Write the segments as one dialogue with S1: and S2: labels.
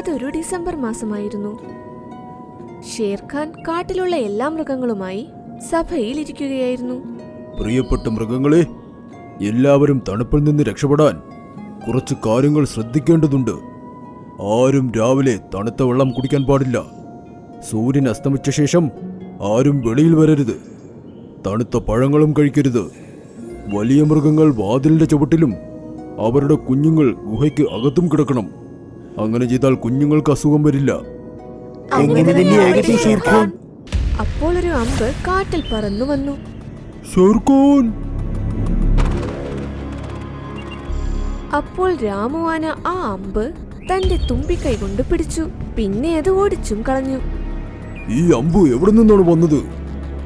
S1: അതൊരു ഡിസംബർ മാസമായിരുന്നു. ഷേർഖാൻ കാട്ടിലുള്ള എല്ലാ മൃഗങ്ങളുമായി സഭയിൽ ഇരിക്കുകയായിരുന്നു.
S2: പ്രിയപ്പെട്ട മൃഗങ്ങളെ, എല്ലാവരും തണുപ്പിൽ നിന്ന് രക്ഷപ്പെടാൻ കുറച്ച് കാര്യങ്ങൾ ശ്രദ്ധിക്കേണ്ടതുണ്ട്. ആരും രാവിലെ തണുത്ത വെള്ളം കുടിക്കാൻ പാടില്ല. സൂര്യൻ അസ്തമിച്ച ശേഷം ആരും വെളിയിൽ വരരുത്. തണുത്ത പഴങ്ങളും കഴിക്കരുത്. വലിയ മൃഗങ്ങൾ വാതിലിന്റെ ചുവട്ടിലും അവരുടെ കുഞ്ഞുങ്ങൾ ഗുഹയ്ക്ക് അകത്തും കിടക്കണം. അങ്ങനെ ചെയ്താൽ കുഞ്ഞുങ്ങൾക്ക് അസുഖം വരില്ല.
S1: അപ്പോൾ ഒരു അമ്പ് കാട്ടിൽ പറന്നു വന്നു.
S2: ഷേർഖാൻ!
S1: അപ്പോൾ രാമുവാന ആ അമ്പ് തന്റെ തുമ്പിക്കൈ കൊണ്ട് പിടിച്ചു. പിന്നെ അത് ഓടിച്ചും കളഞ്ഞു.
S2: ഈ അമ്പ് എവിടെ നിന്നാണ് വന്നത്?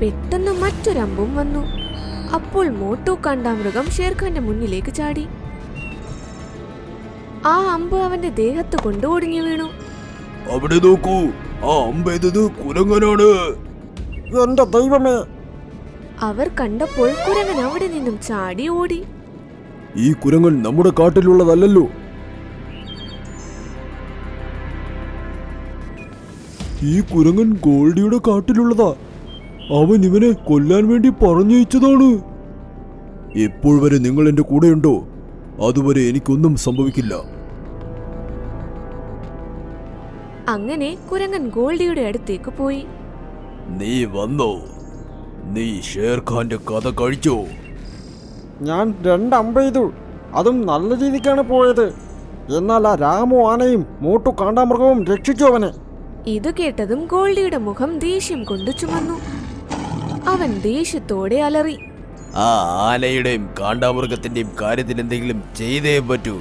S1: പെട്ടെന്ന് മറ്റൊരമ്പും വന്നു. അപ്പോൾ മോട്ടു കാണ്ടാമൃഗം ഷേർഖാന്റെ മുന്നിലേക്ക് ചാടി. ആ അമ്പ് അവന്റെ ദേഹത്ത് കൊണ്ട് ഒടിഞ്ഞു വീണു.
S2: അവിടെ നോക്കൂ, ആ അമ്പ് എന്നത് കുരങ്ങനാണ്.
S3: എന്റെ ദൈവമേ!
S1: അവർ കണ്ടപ്പോൾ കുരങ്ങൻ അവിടെ നിന്നും ചാടി ഓടി.
S2: ഈ കുരങ്ങൻ നമ്മുടെ കാട്ടിലുള്ളതല്ലോ. ഈ കുരങ്ങൻ ഗോൾഡിയുടെ കാട്ടിലുള്ളതാ. അവൻ ഇവനെ കൊല്ലാൻ വേണ്ടി പറഞ്ഞയച്ചതാണ്. എപ്പോൾ വരെ നിങ്ങൾ എന്റെ കൂടെയുണ്ടോ അതുവരെ എനിക്കൊന്നും സംഭവിക്കില്ല.
S1: അങ്ങനെ കുരങ്ങൻ ഗോൾഡിയുടെ അടുത്തേക്ക് പോയി.
S2: നീ വന്നോ? നീ ഷേർഖാന്റെ കഥ കഴിച്ചോ?
S3: ഞാൻ 2 അമ്പ് ചെയ്തു. അതും നല്ല രീതിക്കാണ് പോയത്. എന്നാൽ ആ രാമു ആനയും മോട്ടു കാണ്ടാമൃഗവും രക്ഷിച്ചു അവനെ.
S1: ഇത് കേട്ടതും ഗോൾഡിയുടെ മുഖം ദേഷ്യം കൊണ്ട് ചുമന്നു. അവൻ ദേഷ്യത്തോടെ അലറി.
S2: ആ ആനയുടെയും കാണ്ടാമൃഗത്തിന്റെയും കാര്യത്തിൽ എന്തെങ്കിലും ചെയ്തേ പറ്റൂ.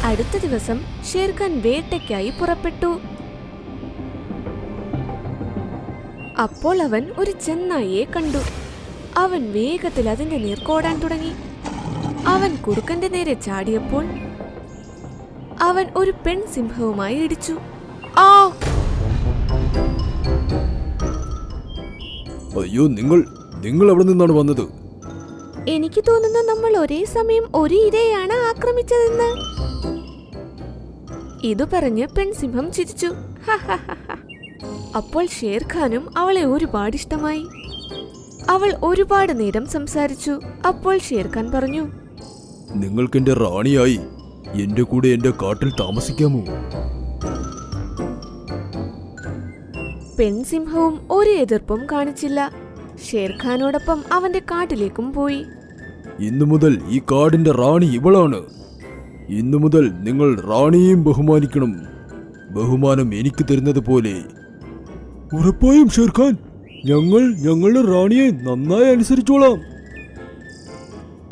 S1: അടുത്ത ദിവസം ഷേർഖാൻ വേട്ടയ്ക്കായി പുറപ്പെട്ടു. അപ്പോൾ അവൻ ഒരു ചെന്നായിയെ കണ്ടു. അവൻ വേഗത്തിൽ അതിന്റെ നേർക്കോടാൻ തുടങ്ങി. അവൻ കുറുക്കന്റെ നേരെ ചാടിയപ്പോൾ അവൻ ഒരു പെൺസിംഹവുമായി ഇടിച്ചു. ആ!
S2: അയ്യോ, നിങ്ങൾ എവിടെ നിന്നാണ് വന്നത്?
S1: എനിക്ക് തോന്നുന്നു നമ്മൾ ഒരേ സമയം ഒരു ഇരയാണ് ആക്രമിച്ചതെന്ന്. ഇതു പറഞ്ഞ് പെൺസിംഹം ചിരിച്ചു. അപ്പോൾ ഷേർഖാനും അവളെ ഒരുപാട് ഇഷ്ടമായി. അവൾ ഒരുപാട് നേരം സംസാരിച്ചു. അപ്പോൾ ഷേർഖാൻ പറഞ്ഞു,
S2: നിങ്ങൾക്കെന്റെ റാണിയായി എന്റെ കൂടെ എന്റെ കാട്ടിൽ താമസിക്കാമോ?
S1: പെൺസിംഹവും ഒരു എതിർപ്പും കാണിച്ചില്ല. ഷേർഖാനോടൊപ്പം അവന്റെ കാട്ടിലേക്കും പോയി.
S2: ഇന്നു മുതൽ ഈ കാടിന്റെ റാണി ഇവളാണ്. ഇന്നു മുതൽ നിങ്ങൾ റാണിയെയും ബഹുമാനിക്കണം. ബഹുമാനം എനിക്ക് തരുന്നത് പോലെ. ഉറപ്പായും ഷേർഖാൻ, ഞങ്ങളുടെ റാണിയെ നന്നായി അനുസരിച്ചോളാം.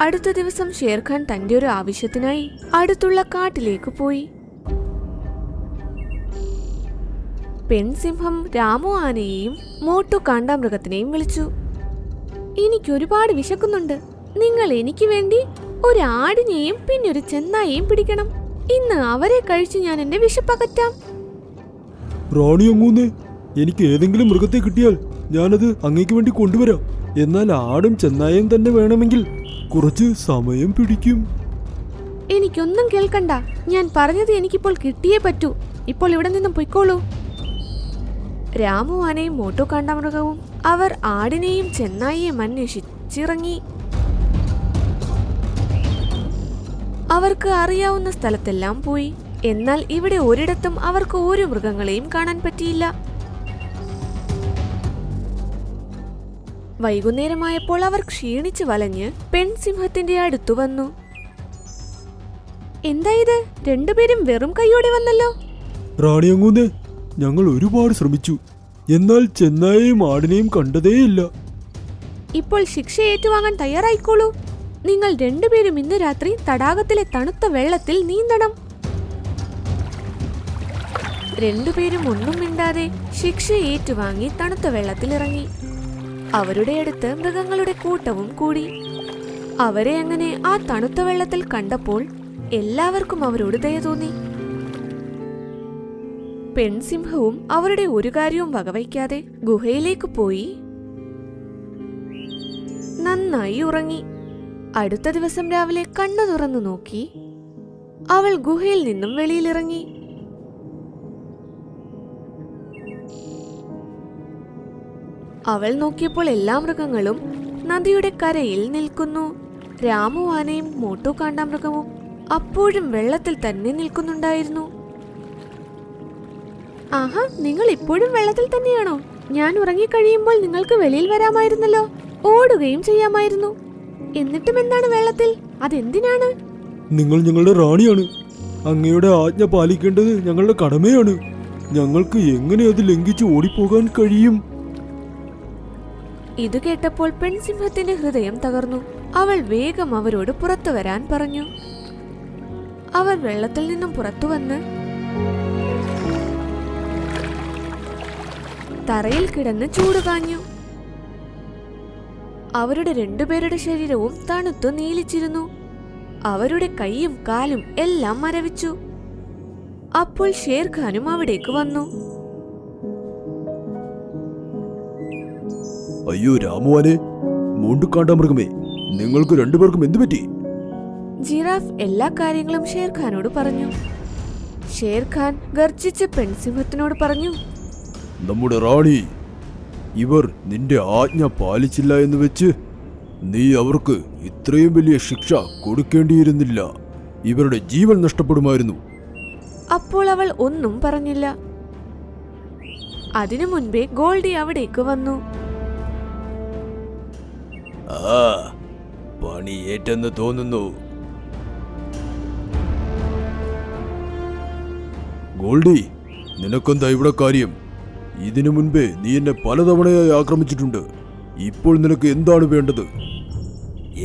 S1: അടുത്ത ദിവസം ഷേർഖാൻ തന്റെ ഒരു ആവശ്യത്തിനായി അടുത്തുള്ള കാട്ടിലേക്ക് പോയി. പെൺസിംഹം രാമു ആനയെയും മോട്ടു കാണ്ടാമൃഗത്തിനെയും വിളിച്ചു. എനിക്കൊരുപാട് വിശക്കുന്നുണ്ട്. നിങ്ങൾ എനിക്ക് വേണ്ടി ഒരു ആടിനെയും പിന്നെ ഒരു ചെന്നായെയും പിടിക്കണം. ഇന്ന് അവരെ കഴിച്ച് ഞാൻ എന്റെ വിശപ്പകറ്റാം.
S2: റാണി അങ്ങൂന്നേ, എനിക്ക് ഏതെങ്കിലും മൃഗത്തെ കിട്ടിയാൽ ഞാനത് അങ്ങേക്ക് വേണ്ടി കൊണ്ടുവരാം. എന്നാൽ ആടും ചെന്നായും തന്നെ വേണമെങ്കിൽ കുറച്ച് സമയം പിടിക്കും.
S1: എനിക്കൊന്നും കേൾക്കണ്ട. ഞാൻ പറഞ്ഞത് എനിക്കിപ്പോൾ കിട്ടിയേ പറ്റൂ. ഇപ്പോൾ ഇവിടെ നിന്നും പൊയ്ക്കോളൂ. രാമു ആനയും മോട്ടു കാണ്ടാമൃഗവും അവർ ആടിനെയും ചെന്നായിയെയും അന്വേഷിച്ചിറങ്ങി. അവർക്ക് അറിയാവുന്ന സ്ഥലത്തെല്ലാം പോയി. എന്നാൽ ഇവിടെ ഒരിടത്തും അവർക്ക് ഒരു മൃഗങ്ങളെയും കാണാൻ പറ്റിയില്ല. വൈകുന്നേരമായപ്പോൾ അവർ ക്ഷീണിച്ചു വലഞ്ഞ് പെൺസിംഹത്തിന്റെ അടുത്തു വന്നു. എന്താ ഇത്? രണ്ടുപേരും വെറും കൈയോടെ വന്നല്ലോ.
S2: റാണി അങ്ങൂന്നേ, ഞങ്ങൾ ഒരുപാട് ശ്രമിച്ചു. എന്നാൽ ചെന്നായെയും ആടിനെയും കണ്ടതേയില്ല.
S1: ഇപ്പോൾ ശിക്ഷ ഏറ്റുവാങ്ങാൻ തയ്യാറായിക്കോളൂ. നിങ്ങൾ രണ്ടുപേരും ഇന്ന് രാത്രി തടാകത്തിലെ തണുത്ത വെള്ളത്തിൽ നീന്തണം. രണ്ടുപേരും ഒന്നും മിണ്ടാതെ ശിക്ഷ ഏറ്റുവാങ്ങി തണുത്ത വെള്ളത്തിൽ ഇറങ്ങി. അവരുടെ അടുത്ത് മൃഗങ്ങളുടെ കൂട്ടവും കൂടി. അവരെ അങ്ങനെ ആ തണുത്ത വെള്ളത്തിൽ കണ്ടപ്പോൾ എല്ലാവർക്കും അവരോട് ദയ തോന്നി. പെൺസിംഹവും അവരുടെ ഒരു കാര്യവും വകവയ്ക്കാതെ ഗുഹയിലേക്ക് പോയി നന്നായി ഉറങ്ങി. അടുത്ത ദിവസം രാവിലെ കണ്ണു തുറന്നു നോക്കി അവൾ ഗുഹയിൽ നിന്നും വെളിയിലിറങ്ങി. അവൾ നോക്കിയപ്പോൾ എല്ലാ മൃഗങ്ങളും നദിയുടെ കരയിൽ നിൽക്കുന്നു. രാമു ആനയും മോട്ടു കാണ്ടാമൃഗവും അപ്പോഴും വെള്ളത്തിൽ തന്നെ നിൽക്കുന്നുണ്ടായിരുന്നു. ആഹാ, നിങ്ങൾ ഇപ്പോഴും വെള്ളത്തിൽ തന്നെയാണോ? ഞാൻ ഉറങ്ങിക്കഴിയുമ്പോൾ നിങ്ങൾക്ക് വെളിയിൽ വരാമായിരുന്നല്ലോ, ഓടുകയും ചെയ്യാമായിരുന്നു. എന്നിട്ടും എന്താണ് വെള്ളത്തിൽ? അതെന്തിനാണ്?
S2: നിങ്ങൾ ഞങ്ങളുടെ റാണിയാണ്. അങ്ങയുടെ ആജ്ഞ പാലിക്കേണ്ടത് ഞങ്ങളുടെ കടമയാണ്. ഞങ്ങൾക്ക് എങ്ങനെ അത് ലംഘിച്ച് ഓടിപ്പോകാൻ കഴിയും?
S1: ഇത് കേട്ടപ്പോൾ പെൺസിംഹത്തിന്റെ ഹൃദയം തകർന്നു. അവൾ വേഗം അവരോട് പുറത്തു വരാൻ പറഞ്ഞു. അവർ വെള്ളത്തിൽ നിന്നും പുറത്തു വന്ന് തറയിൽ കിടന്ന് ചൂട് കാഞ്ഞു. അവരുടെ രണ്ടുപേരുടെ ശരീരവും തണുത്തു നീലിച്ചിരുന്നു. അവരുടെ കൈയും കാലും എല്ലാം മരവിച്ചു. അപ്പോൾ ഷേർഖാനും അവിടേക്ക് വന്നു.
S2: അയ്യോ രാമുവാനെ, മോണ്ടു കാണ്ടാമൃഗമേ, നിങ്ങൾക്ക് രണ്ടുപേർക്കും എന്തു പറ്റി?
S1: ജിറാഫ് എല്ലാ കാര്യങ്ങളും ഷേർഖാനോട് പറഞ്ഞു. ഷേർഖാൻ ഗർജിച്ച് പെൺസിംഹത്തിനോട് പറഞ്ഞു,
S2: നമ്മുടെ റാണി, ഇവർ നിന്റെ ആജ്ഞ പാലിച്ചില്ല എന്ന് വെച്ച് നീ അവർക്ക് ഇത്രയും വലിയ ശിക്ഷ കൊടുക്കേണ്ടിയിരുന്നില്ല. ഇവരുടെ ജീവൻ നഷ്ടപ്പെടുമായിരുന്നു.
S1: അപ്പോൾ അവൾ ഒന്നും പറഞ്ഞില്ല. അതിനു മുൻപേ ഗോൾഡി അവിടേക്ക് വന്നു.
S2: ആ, പണിയേറ്റെന്ന് തോന്നുന്നു. ഗോൾഡി, നിനക്കെന്താ ഇവിടെ കാര്യം? ഇതിനു മുൻപേ നീ എന്നെ പലതവണയായി ആക്രമിച്ചിട്ടുണ്ട്. ഇപ്പോൾ നിനക്ക് എന്താണ് വേണ്ടത്?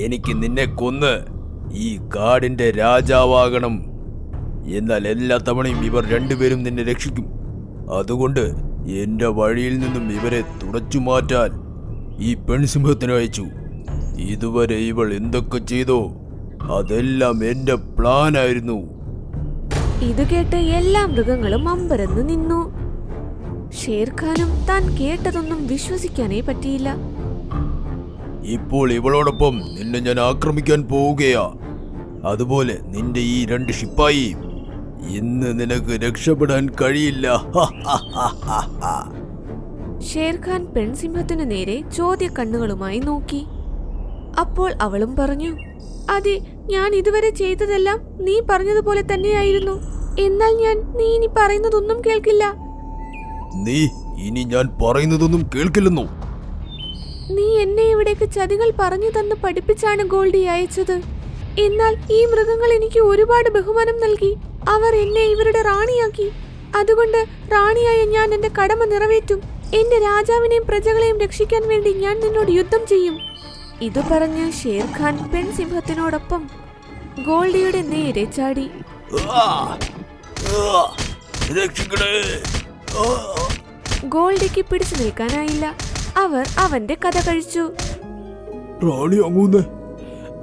S2: എനിക്ക് നിന്നെ കൊന്ന് ഈ കാടിന്റെ രാജാവാകണം. എന്നാൽ എല്ലാ തവണയും ഇവർ രണ്ടുപേരും നിന്നെ രക്ഷിക്കും. അതുകൊണ്ട് എന്റെ വഴിയിൽ നിന്നും ഇവരെ തുടച്ചു മാറ്റാൻ ഈ പെൺസിംഹത്തിന് അയച്ചു. ഇതുവരെ ഇവൾ എന്തൊക്കെ ചെയ്തോ അതെല്ലാം എന്റെ പ്ലാനായിരുന്നു.
S1: ഇത് കേട്ട് എല്ലാ മൃഗങ്ങളും അമ്പരന്ന് നിന്നു. ഷേർഖാനും താൻ കേട്ടതൊന്നും വിശ്വസിക്കാനേ പറ്റിയില്ല.
S2: ഇപ്പോൾ ഇവളോടൊപ്പം നിന്നെ ഞാൻ ആക്രമിക്കാൻ പോവുകയാ. അതുപോലെ നിന്റെ ഈ രണ്ട് ശിപ്പായി, ഇന്ന് നിനക്ക് രക്ഷപ്പെടാൻ കഴിയില്ല.
S1: ഷേർഖാൻ പെൺസിംഹത്തിനു നേരെ ചോദ്യ കണ്ണുകളുമായി നോക്കി. അപ്പോൾ അവളും പറഞ്ഞു, അതെ, ഞാൻ ഇതുവരെ ചെയ്തതെല്ലാം നീ പറഞ്ഞതുപോലെ തന്നെയായിരുന്നു. എന്നാൽ നീ ഇനി പറയുന്നതൊന്നും കേൾക്കില്ല.
S2: നീ ഇനി ഞാൻ പറയുന്നതൊന്നും കേൾക്കില്ലെന്നോ?
S1: നീ എന്നെ ഇവിടേക്ക് ചതികൾ പറഞ്ഞു തന്ന് പഠിപ്പിച്ചാണ് ഗോൾഡി അയച്ചത്. എന്നാൽ ഈ മൃഗങ്ങൾ എനിക്ക് ഒരുപാട് ബഹുമാനം നൽകി. അവർ എന്നെ ഇവരുടെ റാണിയാക്കി. അതുകൊണ്ട് റാണിയായ ഞാൻ എന്റെ കടമ നിറവേറ്റും. എന്റെ രാജാവിനെയും പ്രജകളെയും രക്ഷിക്കാൻ വേണ്ടി ഞാൻ നിന്നോട് യുദ്ധം ചെയ്യും. ഇത് പറഞ്ഞ് ഷേർഖാൻ പെൺസിംഹത്തിനോടൊപ്പം ഗോൾഡിയുടെ നേരെ ചാടി. ഗോൾഡിക്ക് പിടിച്ചു നിൽക്കാനായില്ല. അവർ അവന്റെ കഥ കഴിച്ചു.
S2: റാണി അങ്ങൂന്നേ,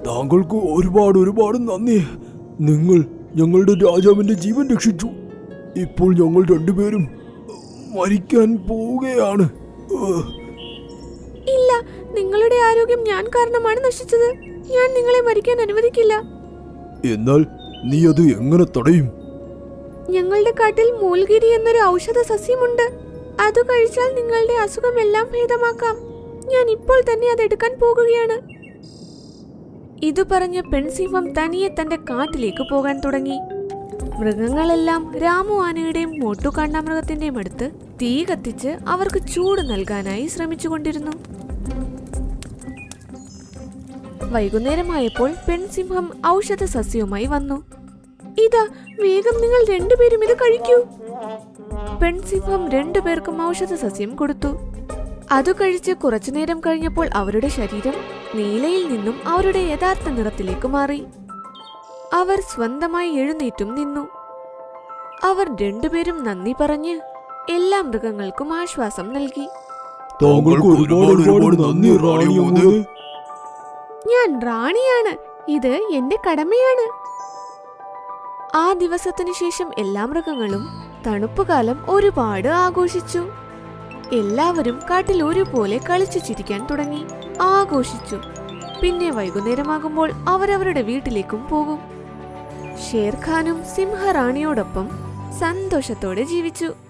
S2: താങ്കൾക്ക് ഒരുപാട് നന്ദി. നിങ്ങൾ ഞങ്ങളുടെ രാജാവിന്റെ ജീവൻ രക്ഷിച്ചു. ഇപ്പോൾ ഞങ്ങൾ രണ്ടുപേരും മരിക്കാൻ പോവുകയാണ്.
S1: ഇല്ല, നിങ്ങളുടെ ആരോഗ്യം ഞാൻ കാരണമാണ് നശിച്ചത്. ഞാൻ നിങ്ങളെ മരിക്കാൻ അനുവദിക്കില്ല.
S2: എന്നാൽ നീ അത് എങ്ങനെ തടയും?
S1: ഞങ്ങളുടെ കാട്ടിൽ മൂൽഗിരി എന്നൊരു ഔഷധ സസ്യമുണ്ട്. അത് കഴിച്ചാൽ നിങ്ങളുടെ അസുഖമെല്ലാം ഭേദമാക്കാം. ഞാൻ ഇപ്പോൾ തന്നെ അതെടുക്കാൻ പോകുകയാണ്. ഇത് പറഞ്ഞ് പെൺസിംഹം തനിയെ തന്റെ കാട്ടിലേക്ക് പോകാൻ തുടങ്ങി. മൃഗങ്ങളെല്ലാം രാമു ആനയുടെയും മോട്ടു കാണ്ടാമൃഗത്തിന്റെയും അടുത്ത് തീ കത്തിച്ച് അവർക്ക് ചൂട് നൽകാനായി ശ്രമിച്ചുകൊണ്ടിരുന്നു. വൈകുന്നേരമായപ്പോൾ പെൺസിംഹം ഔഷധ സസ്യവുമായി വന്നു. ഇതാ, വേഗം നിങ്ങൾ രണ്ടുപേരും ഇത് കഴിക്കൂ. പെൺസിംഹം രണ്ടുപേർക്കും ഔഷധ സസ്യം കൊടുത്തു. അത് കഴിച്ച് കുറച്ചുനേരം കഴിഞ്ഞപ്പോൾ അവരുടെ ശരീരം നീലയിൽ നിന്നും അവരുടെ യഥാർത്ഥ നിറത്തിലേക്ക് മാറി. അവർ സ്വന്തമായി എഴുന്നേറ്റും നിന്നു. അവർ രണ്ടുപേരും നന്ദി പറഞ്ഞ് എല്ലാ മൃഗങ്ങൾക്കും ആശ്വാസം നൽകി. ഞാൻ റാണിയാണ്. ഇത് എന്റെ കടമയാണ്. ആ ദിവസത്തിനു ശേഷം എല്ലാ മൃഗങ്ങളും തണുപ്പുകാലം ഒരുപാട് ആഘോഷിച്ചു. എല്ലാവരും കാട്ടിൽ ഒരുപോലെ കളിച്ചു ചിരിക്കാൻ തുടങ്ങി, ആഘോഷിച്ചു. പിന്നെ വൈകുന്നേരമാകുമ്പോൾ അവരവരുടെ വീട്ടിലേക്കും പോകും. ഷേർഖാനും സിംഹറാണിയോടൊപ്പം സന്തോഷത്തോടെ ജീവിച്ചു.